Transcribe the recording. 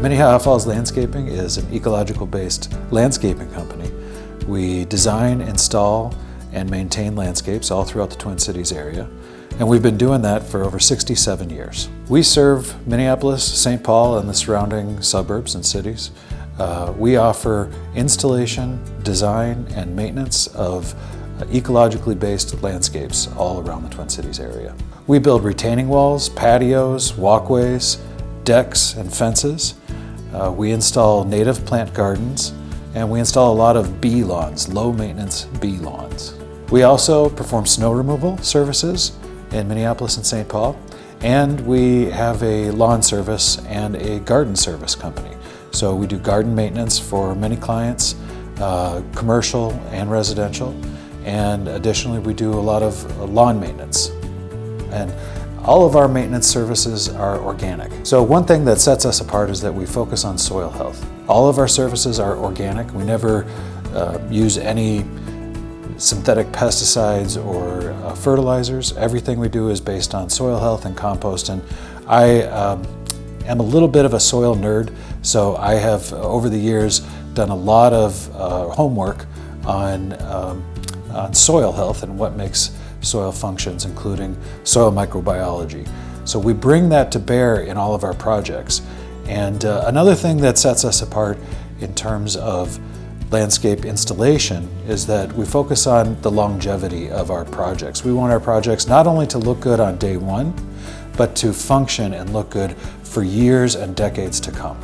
Minnehaha Falls Landscaping is an ecological-based landscaping company. We design, install, and maintain landscapes all throughout the Twin Cities area, and we've been doing that for over 67 years. We serve Minneapolis, St. Paul, and the surrounding suburbs and cities. We offer installation, design, and maintenance of ecologically based landscapes all around the Twin Cities area. We build retaining walls, patios, walkways, decks, and fences. We install native plant gardens, and we install a lot of bee lawns, low maintenance bee lawns. We also perform snow removal services in Minneapolis and St. Paul, and we have a lawn service and a garden service company. So we do garden maintenance for many clients, commercial and residential, and additionally we do a lot of lawn maintenance. And all of our maintenance services are organic. So one thing that sets us apart is that we focus on soil health. All of our services are organic. We never use any synthetic pesticides or fertilizers. Everything we do is based on soil health and compost. And I am a little bit of a soil nerd, so I have over the years done a lot of homework on soil health and what makes soil functions, including soil microbiology. So we bring that to bear in all of our projects. And another thing that sets us apart in terms of landscape installation is that we focus on the longevity of our projects. We want our projects not only to look good on day one, but to function and look good for years and decades to come.